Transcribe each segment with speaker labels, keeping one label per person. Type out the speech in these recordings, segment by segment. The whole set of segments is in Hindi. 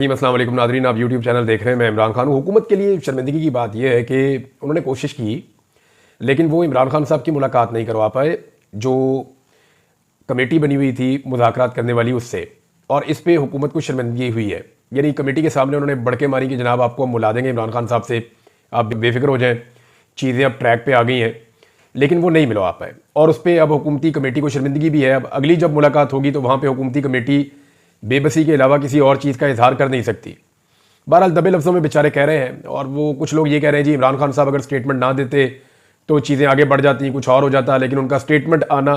Speaker 1: अस्सलाम वालेकुम नादरीन, आप यूट्यूब चैनल देख रहे हैं। मैं इमरान खान हूँ। हुकूमत के लिए शर्मिंदगी की बात यह है कि उन्होंने कोशिश की लेकिन वो इमरान खान साहब की मुलाकात नहीं करवा पाए जो कमेटी बनी हुई थी मुज़ाकरात करने वाली उससे, और इस पे हुकूमत को शर्मिंदगी हुई है। यानी कमेटी के सामने उन्होंने बड़के मारी कि जनाब आपको हम बुला देंगे इमरान खान साहब से, आप बेफिक्र हो जाएँ, चीज़ें अब ट्रैक पर आ गई हैं, लेकिन वो नहीं मिलवा पाए और उस पर अब हुकूमती कमेटी को शर्मिंदगी भी है। अब अगली जब मुलाकात होगी तो वहाँ पर हुकूमती कमेटी बेबसी के अलावा किसी और चीज़ का इजहार कर नहीं सकती। बहरहाल दबे लफ्ज़ों में बेचारे कह रहे हैं, और वो कुछ लोग ये कह रहे हैं जी इमरान खान साहब अगर स्टेटमेंट ना देते तो चीज़ें आगे बढ़ जाती, कुछ और हो जाता, लेकिन उनका स्टेटमेंट आना,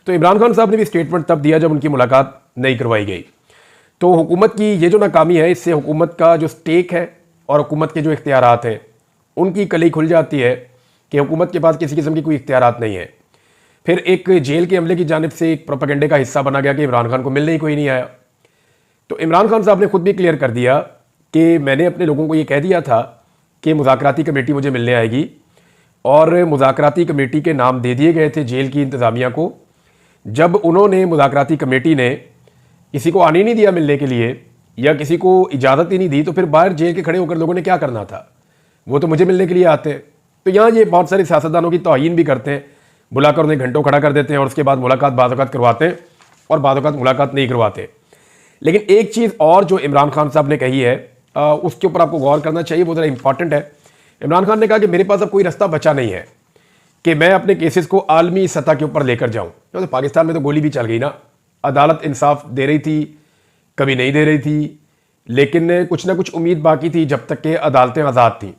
Speaker 1: तो इमरान खान साहब ने भी स्टेटमेंट तब दिया जब उनकी मुलाकात नहीं करवाई गई। तो हुकूमत की ये जो नाकामी है, इससे हुकूमत का जो स्टेक है और हुकूमत के जो इख्तियारात हैं उनकी कली खुल जाती है कि हुकूमत के पास किसी किस्म की कोई इख्तियारात नहीं है। फिर एक जेल के अमले की जानिब से एक प्रोपेगेंडे का हिस्सा बना गया कि इमरान खान को मिलने ही कोई नहीं आया। तो इमरान खान साहब ने खुद भी क्लियर कर दिया कि मैंने अपने लोगों को ये कह दिया था कि मुज़ाकराती कमेटी मुझे मिलने आएगी, और मुज़ाकराती कमेटी के नाम दे दिए गए थे जेल की इंतज़ामिया को। जब उन्होंने मुज़ाकराती कमेटी ने किसी को आने नहीं दिया मिलने के लिए या किसी को इजाज़त ही नहीं दी, तो फिर बाहर जेल के खड़े होकर लोगों ने क्या करना था? वो तो मुझे मिलने के लिए आते हैं। तो यहाँ ये बहुत सारे सियासतदानों की तौहीन भी करते हैं, बुलाकर उन्हें घंटों खड़ा कर देते हैं और उसके बाद मुलाकात बाज़-औक़ात करवाते हैं और बाज़-औक़ात मुलाकात नहीं करवाते। लेकिन एक चीज़ और जो इमरान खान साहब ने कही है उसके ऊपर आपको गौर करना चाहिए, वो ज़रा इंपॉर्टेंट है। इमरान खान ने कहा कि मेरे पास अब कोई रास्ता बचा नहीं है कि मैं अपने केसेस को आलमी सतह के ऊपर लेकर जाऊं। तो पाकिस्तान में तो गोली भी चल गई ना, अदालत इंसाफ दे रही थी, कभी नहीं दे रही थी, लेकिन कुछ ना कुछ उम्मीद बाकी थी जब तक कि अदालतें आज़ाद थीं।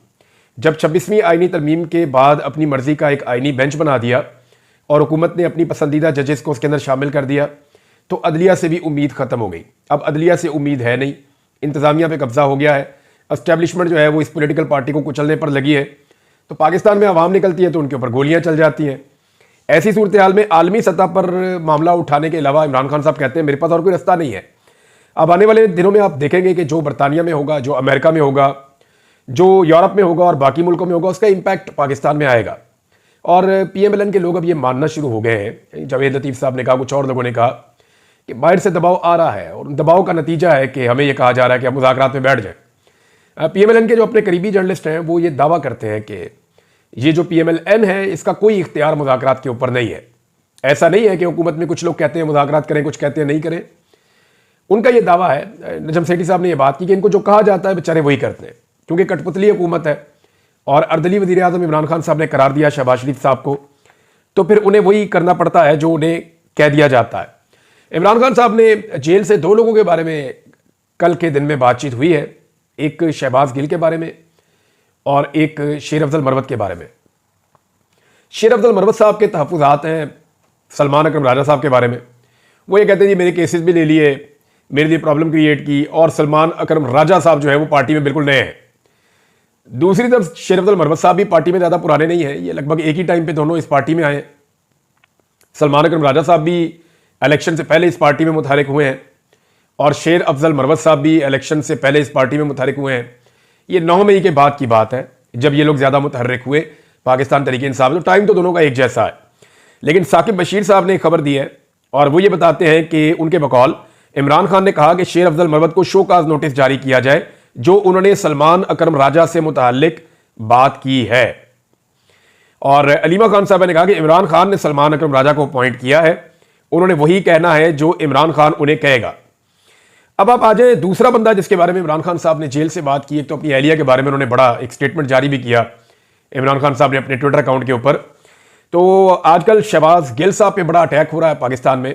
Speaker 1: जब 26वीं आइनी तरमीम के बाद अपनी मर्ज़ी का एक आइनी बेंच बना दिया और हुकूमत ने अपनी पसंदीदा जजेस को उसके अंदर शामिल कर दिया, तो अदलिया से भी उम्मीद ख़त्म हो गई। अब अदलिया से उम्मीद है नहीं, इंतज़ामिया पे कब्ज़ा हो गया है, एस्टेब्लिशमेंट जो है वो इस पॉलिटिकल पार्टी को कुचलने पर लगी है। तो पाकिस्तान में आवाम निकलती है तो उनके ऊपर गोलियां चल जाती हैं। ऐसी सूरत हाल में आलमी सतह पर मामला उठाने के अलावा इमरान खान साहब कहते हैं मेरे पास और कोई रास्ता नहीं है। अब आने वाले दिनों में आप देखेंगे कि जो बरतानिया में होगा, जो अमेरिका में होगा, जो यूरोप में होगा और बाकी मुल्कों में होगा, उसका इम्पैक्ट पाकिस्तान में आएगा। और PMLN के लोग अब ये मानना शुरू हो गए हैं, जावेद लतीफ़ साहब ने कहा, कुछ और लोगों ने कहा कि बाहर से दबाव आ रहा है और दबाव का नतीजा है कि हमें यह कहा जा रहा है कि आप मुज़ाकरात में बैठ जाएं। PMLN के जो अपने करीबी जर्नलिस्ट हैं वो ये दावा करते हैं कि ये जो PMLN है इसका कोई इख्तियार मुज़ाकरात के ऊपर नहीं है। ऐसा नहीं है कि हुकूमत में कुछ लोग कहते हैं मुज़ाकरात करें, कुछ कहते हैं नहीं करें। उनका ये दावा है, नजम सेठी साहब ने यह बात की कि इनको जो कहा जाता है बेचारे वही करते हैं, क्योंकि कठपुतली हुकूमत है और अर्दली वज़ीर आज़म इमरान खान साहब ने करार दिया शहबाज शरीफ साहब को, तो फिर उन्हें वही करना पड़ता है जो उन्हें कह दिया जाता है। इमरान खान साहब ने जेल से दो लोगों के बारे में कल के दिन में बातचीत हुई है, एक शहबाज गिल के बारे में और एक शेर अफजल मरवत के बारे में। शेर अफजल मरवत साहब के तहफ़्फ़ुज़ात हैं सलमान अकरम राजा साहब के बारे में। वो ये कहते हैं जी मेरे केसेस भी ले लिए, मेरे लिए प्रॉब्लम क्रिएट की, और सलमान अकरम राजा साहब जो है वो पार्टी में बिल्कुल नए हैं। दूसरी तरफ शेर अफजल मरवत साहब भी पार्टी में ज़्यादा पुराने नहीं हैं, ये लगभग एक ही टाइम पे दोनों इस पार्टी में आए। सलमान अकरम राजा साहब भी इलेक्शन से पहले इस पार्टी में मुतहरिक हुए हैं और शेर अफजल मरवत साहब भी इलेक्शन से पहले इस पार्टी में मुतहरिक हुए हैं। ये 9 मई के बाद की बात है जब ये लोग ज़्यादा मुतहरिक हुए पाकिस्तान तहरीक इंसाफ। तो टाइम तो दोनों का एक जैसा है। लेकिन साकिब बशीर साहब ने खबर दी है और वो ये बताते हैं कि उनके बकौल इमरान खान ने कहा कि शेर अफजल मरवत को शोकाज नोटिस जारी किया जाए जो उन्होंने सलमान अकरम राजा से मुताल्लिक बात की है। और अलीमा खान साहब ने कहा कि इमरान खान ने सलमान अकरम राजा को अपॉइंट किया है, उन्होंने वही कहना है जो इमरान खान उन्हें कहेगा। अब आप आ जाए दूसरा बंदा जिसके बारे में इमरान खान साहब ने जेल से बात की, तो अपनी एहलिया के बारे में उन्होंने बड़ा एक स्टेटमेंट जारी भी किया इमरान खान साहब ने अपने ट्विटर अकाउंट के ऊपर। तो आजकल शहबाज गिल साहब पे बड़ा अटैक हो रहा है पाकिस्तान में,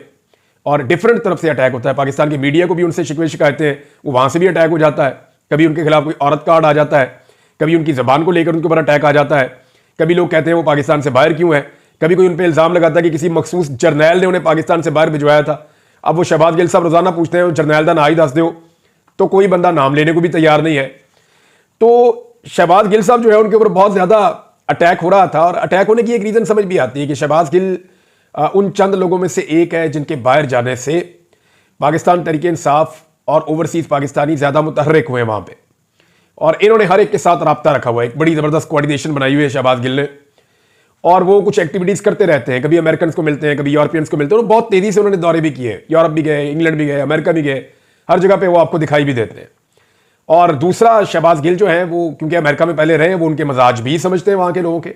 Speaker 1: और डिफरेंट तरफ से अटैक होता है। पाकिस्तान की मीडिया को भी उनसे शिकवे शिकायतें, वो वहाँ से भी अटैक हो जाता है। कभी उनके खिलाफ कोई औरत कार्ड आ जाता है, कभी उनकी ज़बान को लेकर उनके ऊपर अटैक आ जाता है, कभी लोग कहते हैं वो पाकिस्तान से बाहर क्यों है, कभी कोई उन पर इल्ज़ाम लगाता है कि किसी मखसूस जर्नैल ने उन्हें पाकिस्तान से बाहर भिजवाया था। अब वो शहबाज गिल साहब रोज़ाना पूछते हैं जर्नैल का ना ही दस दो, तो कोई बंदा नाम लेने को भी तैयार नहीं है। तो शहबाज गिल साहब जो है उनके ऊपर बहुत ज़्यादा अटैक हो रहा था, और अटैक होने की एक रीज़न समझ भी आती है कि शहबाज गिल उन चंद लोगों में से एक है जिनके बाहर जाने से पाकिस्तान तहरीक इंसाफ और ओवरसीज़ पाकिस्तानी ज़्यादा मुतहर्रिक हुए वहाँ पर, और इन्होंने हर एक के साथ रब्ता रखा हुआ है। एक बड़ी ज़बरदस्त कोऑर्डिनेशन बनाई हुई है शहबाज गिल ने, और वो कुछ एक्टिविटीज़ करते रहते हैं। कभी अमेरिकन को मिलते हैं, कभी यूरोपियंस को मिलते हैं। बहुत तेज़ी से उन्होंने दौरे भी किए, यूरोप भी गए, इंग्लैंड भी गए, अमेरिका भी गए, हर जगह पे वो आपको दिखाई भी देते हैं। और दूसरा, शहबाज गिल जो है वो क्योंकि अमेरिका में पहले रहे, वो उनके मजाज भी समझते हैं वहाँ के लोगों के,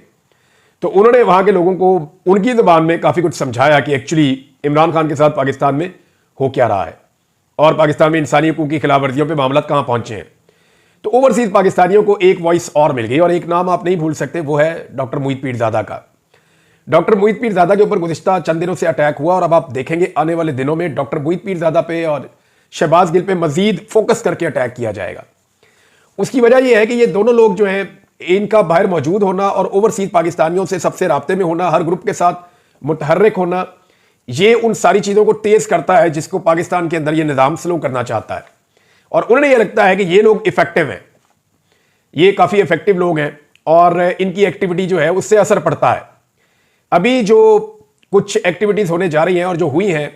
Speaker 1: तो उन्होंने वहाँ के लोगों को उनकी ज़बान में काफ़ी कुछ समझाया कि एक्चुअली इमरान खान के साथ पाकिस्तान में हो क्या रहा है और पाकिस्तान में इंसानी हकूक़ की खिलाफ वर्जियों पर मामला कहाँ पहुँचे हैं। तो ओवरसीज़ पाकिस्तानियों को एक वॉइस और मिल गई, और एक नाम आप नहीं भूल सकते, वो है डॉक्टर मोहित पीरज़ादा का। डॉक्टर मोहित पीरज़ादा के ऊपर गुज़िश्ता चंद दिनों से अटैक हुआ, और अब आप देखेंगे आने वाले दिनों में डॉक्टर मोहित पीरज़ादा पे और शहबाज गिल पे मजीद फोकस करके अटैक किया जाएगा। उसकी वजह यह है कि ये दोनों लोग जो हैं, इनका बाहर मौजूद होना और ओवरसीज पाकिस्तानियों से सबसे राब्ते में होना, हर ग्रुप के साथ मुतहर्रिक होना, ये उन सारी चीज़ों को तेज़ करता है जिसको पाकिस्तान के अंदर ये निज़ाम स्लो करना चाहता है। और उन्हें यह लगता है कि ये लोग इफेक्टिव हैं, ये काफ़ी इफेक्टिव लोग हैं और इनकी एक्टिविटी जो है उससे असर पड़ता है। अभी जो कुछ एक्टिविटीज़ होने जा रही हैं और जो हुई हैं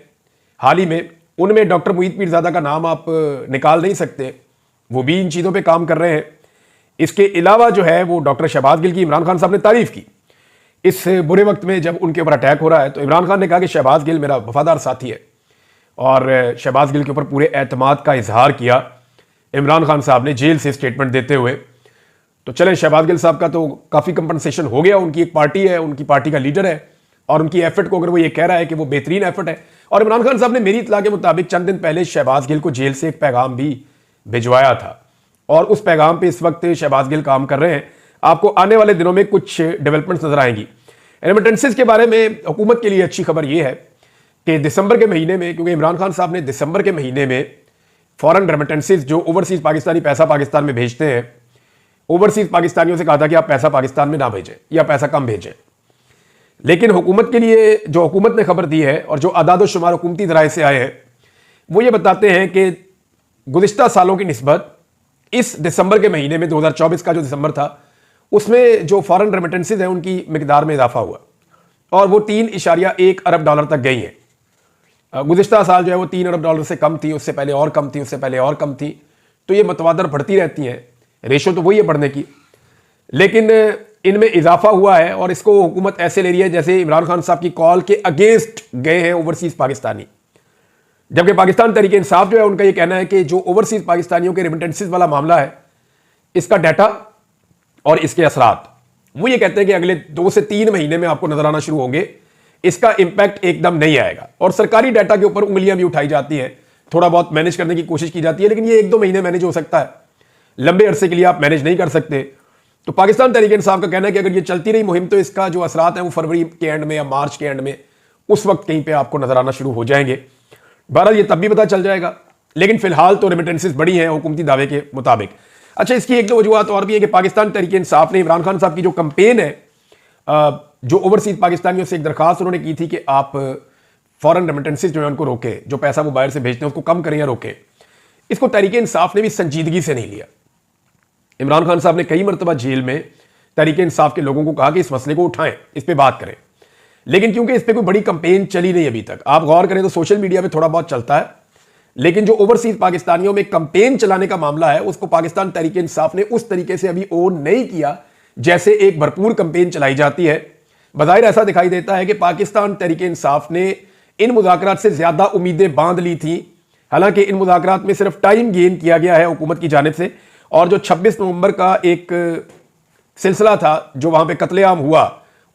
Speaker 1: हाल ही में, उनमें डॉक्टर मोहित पीरज़ादा का नाम आप निकाल नहीं सकते, वो भी इन चीज़ों पे काम कर रहे हैं। इसके अलावा जो है वो डॉक्टर शहबाज गिल की इमरान खान साहब ने तारीफ़ की इस बुरे वक्त में जब उनके ऊपर अटैक हो रहा है। तो इमरान खान ने कहा कि शहबाज गिल मेरा वफादार साथी है, और शहबाज गिल के ऊपर पूरे एतमाद का इजहार किया इमरान खान साहब ने जेल से स्टेटमेंट देते हुए। तो चलें, शहबाज गिल साहब का तो काफ़ी कंपनसेशन हो गया, उनकी एक पार्टी है, उनकी पार्टी का लीडर है, और उनकी एफर्ट को अगर वो ये कह रहा है कि वो बेहतरीन एफर्ट है। और इमरान खान साहब ने मेरी इत्तला के मुताबिक चंद दिन पहले शहबाज गिल को जेल से एक पैगाम भी भिजवाया था, और उस पैगाम पे इस वक्त शहबाज गिल काम कर रहे हैं। आपको आने वाले दिनों में कुछ डेवलपमेंट्स नजर आएंगी। रेमिटेंसेस के बारे में हुकूमत के लिए अच्छी खबर यह है कि दिसंबर के महीने में, क्योंकि इमरान खान साहब ने दिसंबर के महीने में फॉरेन रेमिटेंसेस जो ओवरसीज पाकिस्तानी पैसा पाकिस्तान में भेजते हैं, ओवरसीज पाकिस्तानियों से कहा था कि आप पैसा पाकिस्तान में ना भेजें या पैसा कम भेजें। लेकिन हुकूमत के लिए जो हुकूमत ने खबर दी है और जो अदाद शुमार हुकूमती ज़राए से आए हैं, वो ये बताते हैं कि गुज़िश्ता सालों की निस्बत इस दिसंबर के महीने में 2024 का जो दिसंबर था, उसमें जो फॉरेन रेमिटेंसेज हैं उनकी मिकदार में इजाफा हुआ, और वो 3.1 अरब डॉलर तक गई हैं। गुज़िश्ता साल जो है वो 3 अरब डॉलर से कम थी, उससे पहले और कम थी, उससे पहले और कम थी। तो ये मतवादर बढ़ती रहती हैं, रेशो तो वही है बढ़ने की, लेकिन इनमें इजाफा हुआ है। और इसको हुकूमत ऐसे ले रही है जैसे इमरान खान साहब की कॉल के अगेंस्ट गए हैं ओवरसीज पाकिस्तानी, जबकि पाकिस्तान तहरीक इंसाफ जो है उनका ये कहना है कि जो ओवरसीज पाकिस्तानियों के रेमिटेंसेस वाला मामला है, इसका डाटा और इसके असरात, वो ये कहते हैं कि अगले 2 से 3 महीने में आपको नजर आना शुरू होंगे, इसका इंपैक्ट एकदम नहीं आएगा। और सरकारी डाटा के ऊपर उंगलियां भी उठाई जाती हैं, थोड़ा बहुत मैनेज करने की कोशिश की जाती है, लेकिन ये 1-2 महीने मैनेज हो सकता है, लंबे अरसे के लिए आप मैनेज नहीं कर सकते। तो पाकिस्तान तहरीक इंसाफ का कहना है कि अगर ये चलती रही मुहिम, तो इसका जो असरात है वो फरवरी के एंड में या मार्च के एंड में उस वक्त कहीं पे आपको नजर आना शुरू हो जाएंगे। बहरहाल ये तब भी पता चल जाएगा, लेकिन फिलहाल तो रेमिटेंसेस बढ़ी हैं हुकूमती दावे के मुताबिक। अच्छा, इसकी एक दो वजूहत और भी है कि पाकिस्तान तहरीक इंसाफ ने इमरान खान साहब की जो कंपेन है, जो ओवरसीज पाकिस्तानियों से एक दरखास्त उन्होंने की थी कि आप फॉरेन रेमिटेंसेस जो है उनको रोके, जो पैसा वो बाहर से भेजते हैं उसको कम करें या रोकें, इसको तहरीक इंसाफ ने भी संजीदगी से नहीं लिया। इमरान खान साहब ने कई मरतबा जेल में तहरीक इंसाफ के लोगों को कहा कि इस मसले को उठाएं, इस पर बात करें, लेकिन क्योंकि इस पर कोई बड़ी कंपेन चली नहीं अभी तक। आप गौर करें तो सोशल मीडिया पे थोड़ा बहुत चलता है, लेकिन जो ओवरसीज पाकिस्तानियों में कंपेन चलाने का मामला है, उसको पाकिस्तान तहरीक इंसाफ ने उस तरीके से अभी ओन नहीं किया जैसे एक भरपूर कंपेन चलाई जाती है। बज़ाहिर ऐसा दिखाई देता है कि पाकिस्तान तहरीक इंसाफ ने इन मुज़ाकरात से ज्यादा उम्मीदें बांध ली थी, हालांकि इन मुज़ाकरात में सिर्फ टाइम गेन किया गया है हुकूमत की जानिब से। और जो 26 नवंबर का एक सिलसिला था जो वहां पे कत्लेआम हुआ,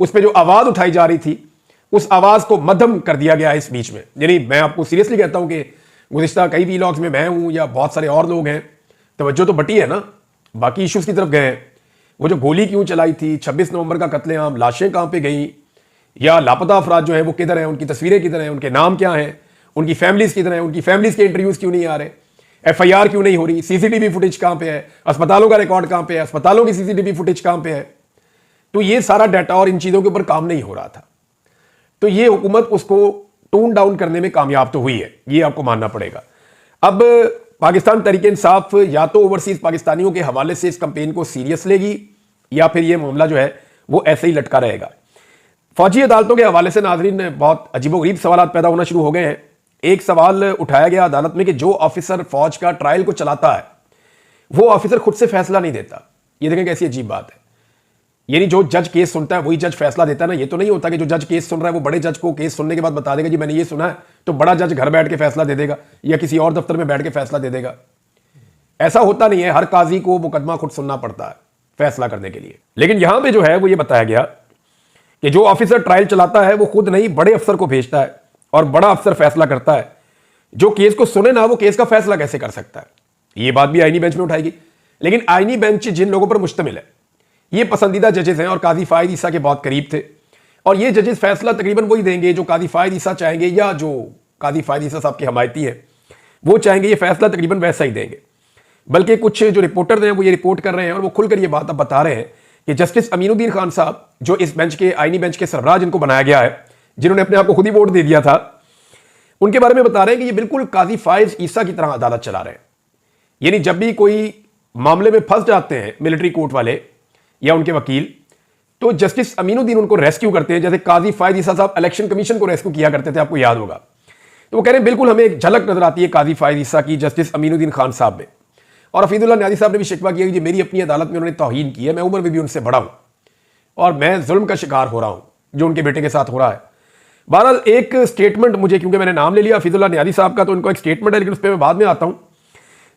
Speaker 1: उस पर जो आवाज उठाई जा रही थी, उस आवाज को मध्यम कर दिया गया इस बीच में। यानी मैं आपको सीरियसली कहता हूं कि गुज़िश्ता कई वीलॉग्स में मैं हूं या बहुत सारे और लोग हैं, तवज्जो तो बटी है ना, बाकी इश्यूज की तरफ गए हैं। वो जो गोली क्यों चलाई थी, 26 नवंबर का कत्लेआम, लाशें कहां पे गई, या लापता अफराद जो है वो किधर हैं, उनकी तस्वीरें किधर हैं, उनके नाम क्या हैं, उनकी फैमिलीज किधर हैं, उनकी फैमिलीज के इंटरव्यूज क्यों नहीं आ रहे, FIR क्यों नहीं हो रही, CCTV फुटेज कहां पे है, अस्पतालों का रिकॉर्ड कहां पे है, अस्पतालों की CCTV फुटेज कहां पे है। तो ये सारा डाटा और इन चीजों के ऊपर काम नहीं हो रहा था। तो ये हुकूमत उसको टोन डाउन करने में कामयाब तो हुई है, ये आपको मानना पड़ेगा। अब पाकिस्तान तहरीक इंसाफ या तो ओवरसीज पाकिस्तानियों के हवाले से इस कंपेन को सीरियस लेगी, या फिर ये मामला जो है वो ऐसे ही लटका रहेगा। फौजी अदालतों के हवाले से नाजरीन बहुत अजीबोगरीब सवाल पैदा होना शुरू हो गए हैं। एक सवाल उठाया गया अदालत में कि जो ऑफिसर फौज का ट्रायल को चलाता है, वो ऑफिसर खुद से फैसला नहीं देता। ये देखें कैसी अजीब बात है। यानी जो जज केस सुनता है वही जज फैसला देता है ना। ये तो नहीं होता कि जो जज केस सुन रहा है वो बड़े जज को केस सुनने के बाद बता देगा जी मैंने ये सुना है, तो बड़ा जज घर बैठ के फैसला दे देगा या किसी और दफ्तर में बैठ के फैसला दे देगा। ऐसा होता नहीं है, हर काजी को मुकदमा खुद सुनना पड़ता है फैसला करने के लिए। लेकिन यहां पे जो है वो ये बताया गया कि जो ऑफिसर ट्रायल चलाता है वो खुद नहीं बड़े अफसर को भेजता है और बड़ा अफसर फैसला करता है। जो केस को सुने ना वो केस का फैसला कैसे कर सकता है? ये बात भी आईनी बेंच में उठाएगी। लेकिन आईनी बेंच जिन लोगों पर मुश्तमिल है, ये पसंदीदा जजेस हैं और काजी फायद ईसा के बहुत करीब थे, और ये जजेस फैसला तकरीबन वही देंगे जो काजी फायद ईसा चाहेंगे, या जो काजी फायद ईसा साहब के हमायती हैं वो चाहेंगे, ये फैसला तकरीबन वैसा ही देंगे। बल्कि कुछ जो रिपोर्टर हैं वो ये रिपोर्ट कर रहे हैं और वो खुलकर ये बात अब बता रहे हैं कि जस्टिस अमीनुद्दीन खान साहब, जो इस बेंच के आईनी बेंच के सरबराह जिनको बनाया गया है, जिन्होंने अपने आप को खुद ही वोट दे दिया था, उनके बारे में बता रहे हैं कि ये बिल्कुल काजी फायद ईसा की तरह अदालत चला रहे हैं। यानी जब भी कोई मामले में फंस जाते हैं मिलिट्री कोर्ट वाले या उनके वकील, तो जस्टिस अमीनुद्दीन उनको रेस्क्यू करते हैं, जैसे काजी फायद ईसा साहब इलेक्शन कमीशन को रेस्क्यू किया करते थे, आपको याद होगा। तो वो कह रहे हैं बिल्कुल हमें एक झलक नजर आती है काजी फायद ईसा की जस्टिस अमीनुद्दीन खान साहब में। और हफीजुल्लाह न्याजी साहब ने भी शिकवा किया कि मेरी अपनी अदालत में उन्होंने तौहीन की है, मैं उम्र में भी उनसे बड़ा हूं और मैं जुल्म का शिकार हो रहा हूं जो उनके बेटे के साथ हो रहा है। बहरहाल एक स्टेटमेंट मुझे, क्योंकि मैंने नाम ले लिया हफीजुल्लाह न्याजी साहब का, तो उनको एक स्टेटमेंट है, लेकिन उस पर मैं बाद में आता हूं।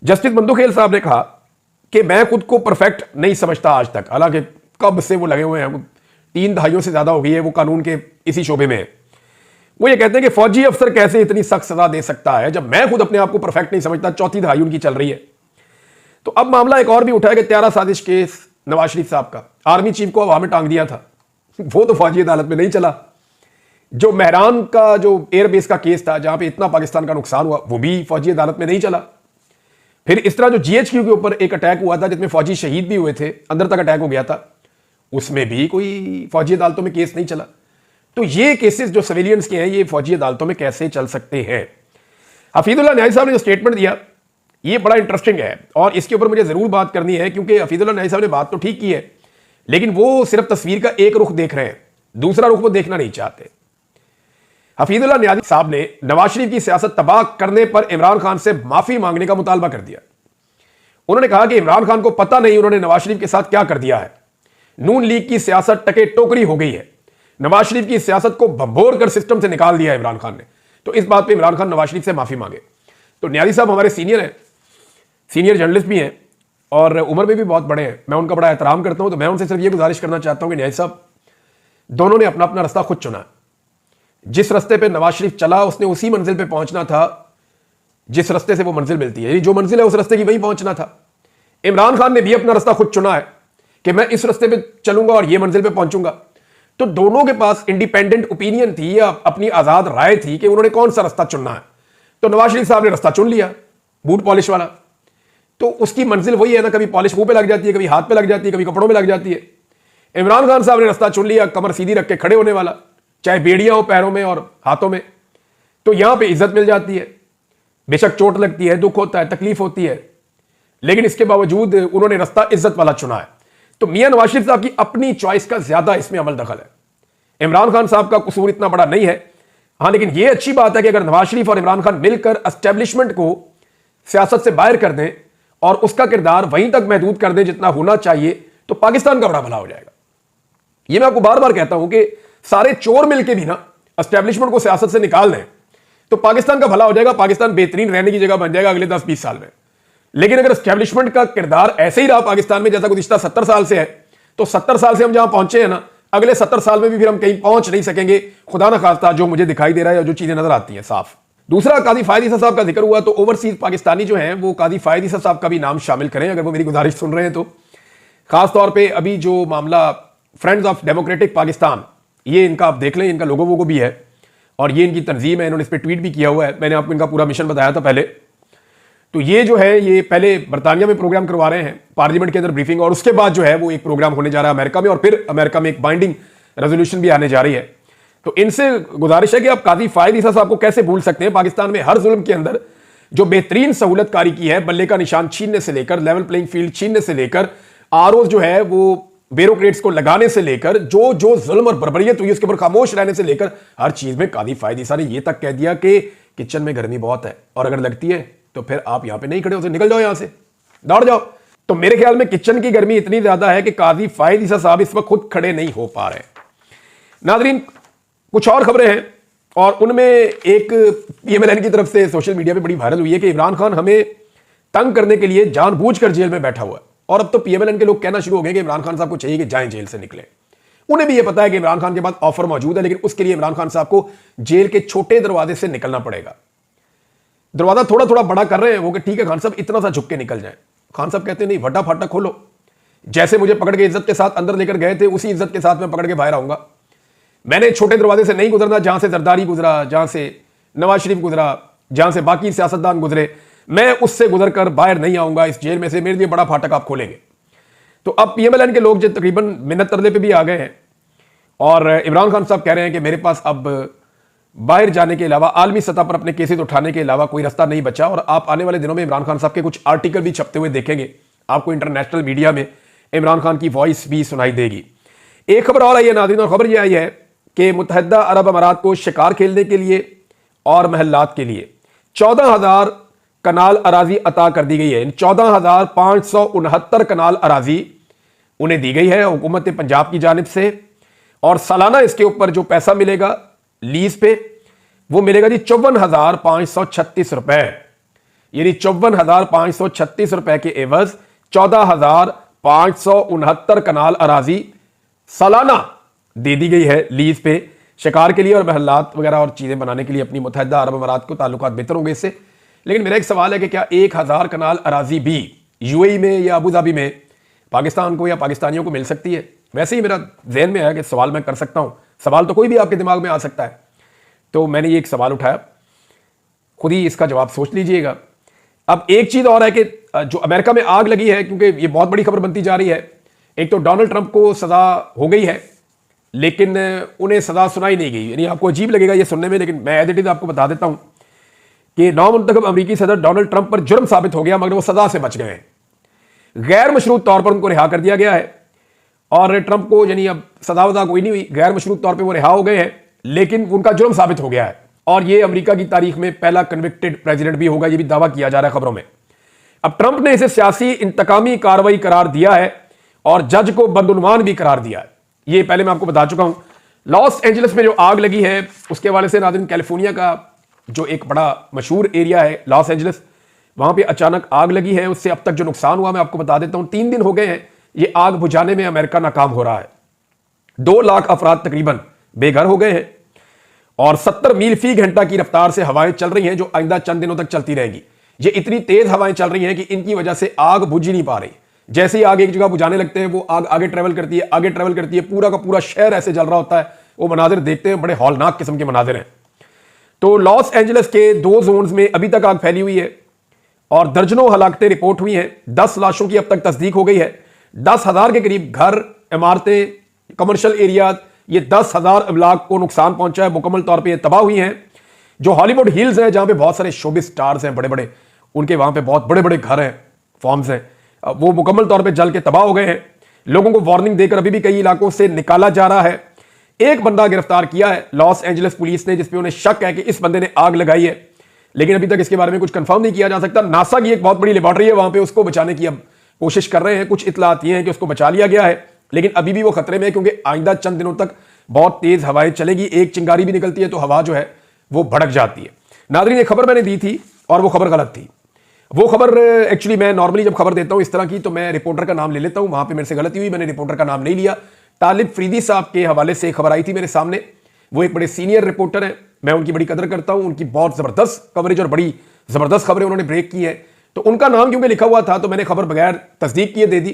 Speaker 1: जस्टिस मंदुखेल साहब ने कहा कि मैं खुद को परफेक्ट नहीं समझता आज तक, हालांकि कब से वो लगे हुए हैं, 3 दहाइयों से ज्यादा हो गई है वो कानून के इसी शोबे में। वो ये कहते हैं कि फौजी अफसर कैसे इतनी सख्त सजा दे सकता है जब मैं खुद अपने आप को परफेक्ट नहीं समझता। 4थी दहाई उनकी चल रही है। तो अब मामला एक और भी उठा है कि 13 साजिश केस नवाज शरीफ साहब का, आर्मी चीफ को हवा में टांग दिया था, वो तो फौजी अदालत में नहीं चला। जो मेहरान का जो एयरबेस का केस था जहां पे इतना पाकिस्तान का नुकसान हुआ, वो भी फौजी अदालत में नहीं चला। फिर इस तरह जो GHQ के ऊपर एक अटैक हुआ था जिसमें फौजी शहीद भी हुए थे, अंदर तक अटैक हो गया था, उसमें भी कोई फौजी अदालतों में केस नहीं चला। तो ये केसेस जो सिविलियंस के हैं ये फौजी अदालतों में कैसे चल सकते हैं? हफीजुल्लाह न्याजी साहब ने जो स्टेटमेंट दिया ये बड़ा इंटरेस्टिंग है और इसके ऊपर मुझे जरूर बात करनी है, क्योंकि हफीजुल्लाह न्याजी साहब ने बात तो ठीक की है, लेकिन वो सिर्फ तस्वीर का एक रुख देख रहे हैं, दूसरा रुख वो देखना नहीं चाहते। हफीजुल्लाह न्याजी साहब ने नवाज शरीफ की सियासत तबाह करने पर इमरान खान से माफी मांगने का मुतालबा कर दिया। उन्होंने कहा कि इमरान खान को पता नहीं उन्होंने नवाज शरीफ के साथ क्या कर दिया है। नून लीग की सियासत टके टोकरी हो गई है। नवाज शरीफ की सियासत को भंबोर कर सिस्टम से निकाल दिया इमरान खान ने। तो इस बात पे इमरान खान नवाज शरीफ से माफी मांगे। तो न्याजी साहब हमारे सीनियर हैं, सीनियर जर्नलिस्ट भी हैं और उम्र में भी बहुत बड़े हैं, मैं उनका बड़ा एहतराम करता हूं। तो मैं उनसे सिर्फ ये गुजारिश करना चाहता हूं कि न्याजी साहब, दोनों ने अपना अपना रास्ता खुद चुना। जिस रास्ते पे नवाज शरीफ चला उसने उसी मंजिल पे पहुंचना था जिस रास्ते से वो मंजिल मिलती है, जो मंजिल है उस रास्ते की वहीं पहुंचना था। इमरान खान ने भी अपना रास्ता खुद चुना है कि मैं इस रास्ते पे चलूंगा और ये मंजिल पे पहुंचूंगा। तो दोनों के पास इंडिपेंडेंट ओपिनियन थी या अपनी आजाद राय थी कि उन्होंने कौन सा रास्ता चुनना है। तो नवाज शरीफ साहब ने रास्ता चुन लिया बूट पॉलिश वाला, तो उसकी मंजिल वही है ना, कभी पॉलिश मुंह पे लग जाती है, कभी हाथ पे लग जाती है, कभी कपड़ों में लग जाती है। इमरान खान साहब ने रास्ता चुन लिया कमर सीधी रख के खड़े होने वाला, चाहे बेड़ियां हो पैरों में और हाथों में, तो यहां पे इज्जत मिल जाती है। बेशक चोट लगती है, दुख होता है, तकलीफ होती है, लेकिन इसके बावजूद उन्होंने रास्ता इज्जत वाला चुना है। तो मियां नवाज शरीफ साहब की अपनी चॉइस का ज्यादा इसमें अमल दखल है। इमरान खान साहब का कसूर इतना बड़ा नहीं है। हां, लेकिन यह अच्छी बात है कि अगर नवाज शरीफ और इमरान खान मिलकर एस्टेब्लिशमेंट को सियासत से बाहर कर दें और उसका किरदार वहीं तक महदूद कर दें जितना होना चाहिए, तो पाकिस्तान का बड़ा भला हो जाएगा। यह मैं आपको बार बार कहता हूं कि सारे चोर मिलकर भी ना एस्टेब्लिशमेंट को सियासत से निकाल दें तो पाकिस्तान का भला हो जाएगा, पाकिस्तान बेहतरीन रहने की जगह बन जाएगा अगले 10-20 साल में। लेकिन अगर एस्टेब्लिशमेंट का किरदार ऐसे ही रहा पाकिस्तान में जैसा गुज़िश्ता 70 साल से है, तो 70 साल से हम जहां पहुंचे हैं ना, अगले 70 साल में भी फिर हम कहीं पहुंच नहीं सकेंगे, खुदा ना खास्ता, जो मुझे दिखाई दे रहा है, जो चीजें नजर आती हैं साफ। दूसरा, काजी फायद ईसा साहब का जिक्र हुआ, तो ओवरसीज पाकिस्तानी जो हैं वो काजी फायद ईसा साहब का भी नाम शामिल करें अगर वो मेरी गुजारिश सुन रहे हैं तो। खासतौर पर अभी जो मामला फ्रेंड्स ऑफ डेमोक्रेटिक पाकिस्तान, ये इनका आप देख लें, इनका लोगो वोगो भी है और ये इनकी तंजीम है, इन्होंने इस पर ट्वीट भी किया हुआ है। मैंने आपको इनका पूरा मिशन बताया था पहले। तो ये जो है ये पहले बरतानिया में प्रोग्राम करवा रहे हैं, पार्लियामेंट के अंदर ब्रीफिंग, और उसके बाद जो है वो एक प्रोग्राम होने जा रहा है अमेरिका में, और फिर अमेरिका में एक बाइंडिंग रेजोल्यूशन भी आने जा रही है। तो इनसे गुजारिश है कि आप काजी फायद ईसा साहब को कैसे भूल सकते हैं। पाकिस्तान में हर जुल्म के अंदर जो बेहतरीन सहूलतकारी की है, बल्ले का निशान छीनने से लेकर लेवल प्लेइंग फील्ड छीनने से लेकर आरओ जो है वो ब्यूरोक्रेट्स को लगाने से लेकर जो जो जुल्म और बर्बरियत हुई उसके ऊपर खामोश रहने से लेकर हर चीज में काजी फायद ईसा ने यह तक कह दिया कि किचन में गर्मी बहुत है और अगर लगती है तो फिर आप यहां पे नहीं खड़े हो, निकल जाओ यहां से, दौड़ जाओ। तो मेरे ख्याल में किचन की गर्मी इतनी ज्यादा है कि काजी फायद ईसा साहब इस वक्त खुद खड़े नहीं हो पा रहे। नाजरीन, कुछ और खबरें हैं और उनमें एक PMLN की तरफ से सोशल मीडिया पे बड़ी वायरल हुई है कि इमरान खान हमें तंग करने के लिए जानबूझकर जेल में बैठा हुआ है। और अब तो पीएमएलएन के लोग कहना शुरू हो गए कि इमरान खान साहब को चाहिए कि जाएं जेल से निकले। उन्हें भी यह पता है कि इमरान खान के पास ऑफर मौजूद है, लेकिन उसके लिए इमरान खान साहब को जेल के छोटे दरवाजे से निकलना पड़ेगा। दरवाजा थोड़ा थोड़ा बड़ा कर रहे हैं वो कि ठीक है खान साहब इतना सा झुक के निकल जाए। खान साहब कहते हैं नहीं, फटा फाटा खोलो। जैसे मुझे पकड़ के इज्जत के साथ अंदर लेकर गए थे, उसी इज्जत के साथ मैं पकड़ के बाहर आऊंगा। मैंने छोटे दरवाजे से नहीं गुजरना जहां से जरदारी गुजरा, जहां से नवाज शरीफ गुजरा, जहां से बाकी सियासतदान गुजरे, मैं उससे गुजर कर बाहर नहीं आऊंगा इस जेल में से। मेरे लिए बड़ा फाटक आप खोलेंगे। तो अब पीएमएलएन के लोग जो तकरीबन मिन्नत तरले पे भी आ गए हैं और इमरान खान साहब कह रहे हैं कि मेरे पास अब बाहर जाने के अलावा, आलमी सतह पर अपने केसेस उठाने के अलावा कोई रास्ता नहीं बचा। और आप आने वाले दिनों में इमरान खान साहब के कुछ आर्टिकल भी छपते हुए देखेंगे। आपको इंटरनेशनल मीडिया में इमरान खान की वॉइस भी सुनाई देगी। एक खबर और आई है नाज़रीन, और खबर यह आई है कि मुत्तहिदा अरब अमारात को शिकार खेलने के लिए और महल्लात के लिए 14,000 कनाल अराजी अता कर दी गई है। इन 14,569 कनाल अराजी उन्हें दी गई है हुकूमत पंजाब की जानिब से। और सालाना इसके ऊपर जो पैसा मिलेगा लीज पे वो मिलेगा जी 54,536 रुपए। यानी 54,536 रुपए के एवज 14,569 कनाल अराजी सालाना दे दी गई है लीज पे शिकार के लिए और महल्लात वगैरह और चीजें बनाने के लिए। अपनी मुत्तहिदा अरब अमारात को ताल्लुकात बेहतर होंगे इससे। लेकिन मेरा एक सवाल है कि क्या 1,000 कनाल अराजी भी यूएई में या अबू धाबी में पाकिस्तान को या पाकिस्तानियों को मिल सकती है? वैसे ही मेरा जहन में है कि सवाल मैं कर सकता हूं। सवाल तो कोई भी आपके दिमाग में आ सकता है। तो मैंने ये एक सवाल उठाया, खुद ही इसका जवाब सोच लीजिएगा। अब एक चीज और है कि जो अमेरिका में आग लगी है, क्योंकि ये बहुत बड़ी खबर बनती जा रही है। एक तो डोनाल्ड ट्रंप को सजा हो गई है, लेकिन उन्हें सजा सुनाई नहीं गई। यानी आपको अजीब लगेगा ये सुनने में, लेकिन मैं एज इट इज आपको बता देता हूं कि नौमुंतखब अमेरिकी सदर डोनाल्ड ट्रंप पर जुर्म साबित हो गया, मगर वो सजा से बच गए हैं। गैर मशरूत तौर पर उनको रिहा कर दिया गया है और ट्रंप को यानी अब सजा वजा कोई नहीं हुई, गैर मशरूत तौर पर वो रिहा हो गए हैं, लेकिन उनका जुर्म साबित हो गया है। और ये अमेरिका की तारीख में पहला कन्विक्टेड प्रेसिडेंट भी होगा, ये भी दावा किया जा रहा है खबरों में। अब ट्रंप ने इसे सियासी इंतकामी कार्रवाई करार दिया है और जज को बदउनवान भी करार दिया है। ये पहले मैं आपको बता चुका हूं। लॉस एंजलिस में जो आग लगी है उसके हवाले से नाज़रीन, कैलिफोर्निया का जो एक बड़ा मशहूर एरिया है लॉस एंजलिस, वहां पे अचानक आग लगी है। उससे अब तक जो नुकसान हुआ मैं आपको बता देता हूं। 3 दिन हो गए हैं ये आग बुझाने में अमेरिका नाकाम हो रहा है। 2 लाख अफराद तकरीबन बेघर हो गए हैं और 70 मील फी घंटा की रफ्तार से हवाएं चल रही हैं, जो आइंदा चंद दिनों तक चलती रहेगी। ये इतनी तेज हवाएं चल रही हैं कि इनकी वजह से आग बुझ ही नहीं पा रही। जैसे ही आग एक जगह बुझाने लगते हैं, वो आग आगे ट्रेवल करती है, आगे ट्रेवल करती है, पूरा का पूरा शहर ऐसे जल रहा होता है। वो मनाजिर देखते हैं, बड़े हौलनाक किस्म के मनाजिर हैं। तो लॉस एंजलिस के 2 जोन्स में अभी तक आग फैली हुई है और दर्जनों हलाकतें रिपोर्ट हुई हैं। 10 लाशों की अब तक तस्दीक हो गई है। 10,000 के करीब घर, इमारतें, कमर्शियल एरिया, ये 10,000 अमलाक को नुकसान पहुंचा है। मुकम्मल तौर पर तबाह हुई हैं। जो हॉलीवुड हिल्स हैं, जहां पे बहुत सारे शोबिस स्टार्स हैं बड़े बड़े, उनके वहां पे बहुत बड़े बड़े घर हैं, फॉर्म्स हैं, वो मुकम्मल तौर पे जल के तबाह हो गए हैं। लोगों को वार्निंग देकर अभी भी कई इलाकों से निकाला जा रहा है। एक बंदा गिरफ्तार किया है लॉस एंजलिस पुलिस ने, जिसपे उन्हें शक है कि इस बंदे ने आग लगाई है, लेकिन अभी तक इसके बारे में कुछ कंफर्म नहीं किया जा सकता। नासा की एक बहुत बड़ी लेबॉर्ट्री है वहां पे, उसको बचाने की अब कोशिश कर रहे हैं। कुछ इतलात ये हैं कि उसको बचा लिया गया है, लेकिन अभी भी वो खतरे में है, क्योंकि आइंदा चंद दिनों तक बहुत तेज हवाएं चलेगी। एक चिंगारी भी निकलती है तो हवा जो है वो भड़क जाती है। नाज़रीन, ये खबर मैंने दी थी और वो खबर गलत थी। वो खबर एक्चुअली मैं नॉर्मली जब खबर देता हूं इस तरह की, तो मैं रिपोर्टर का नाम ले लेता हूं। वहां पे मेरे से गलती हुई, मैंने रिपोर्टर का नाम नहीं लिया। तालिब फरीदी साहब के हवाले से खबर आई थी मेरे सामने। वो एक बड़े सीनियर रिपोर्टर हैं, मैं उनकी बड़ी कदर करता हूं। उनकी बहुत जबरदस्त कवरेज और बड़ी जबरदस्त खबरें उन्होंने ब्रेक की है। तो उनका नाम क्योंकि लिखा हुआ था तो मैंने खबर बगैर तस्दीक किए दे दी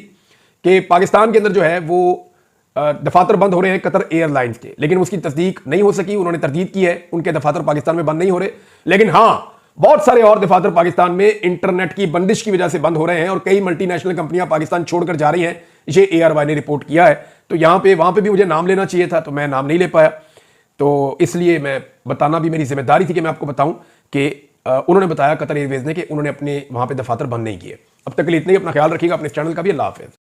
Speaker 1: कि पाकिस्तान के अंदर जो है वो दफातर बंद हो रहे हैं कतर एयरलाइंस के, लेकिन उसकी तस्दीक नहीं हो सकी। उन्होंने तरदीद की है, उनके दफातर पाकिस्तान में बंद नहीं हो रहे, लेकिन हाँ बहुत सारे और दफातर पाकिस्तान में इंटरनेट की बंदिश की वजह से बंद हो रहे हैं और कई मल्टीनेशनल कंपनियां पाकिस्तान छोड़कर जा रही हैं। ये ARY ने रिपोर्ट किया है। तो यहां पे वहां पे भी मुझे नाम लेना चाहिए था, तो मैं नाम नहीं ले पाया। तो इसलिए मैं बताना भी मेरी जिम्मेदारी थी कि मैं आपको बताऊं कि उन्होंने बताया कतर एयरवेज ने कि उन्होंने अपने वहां पे दफातर बंद नहीं किए। अब तक के लिए इतने ही। अपना ख्याल रखिएगा, अपने चैनल का भी। अल्लाह हाफिज़।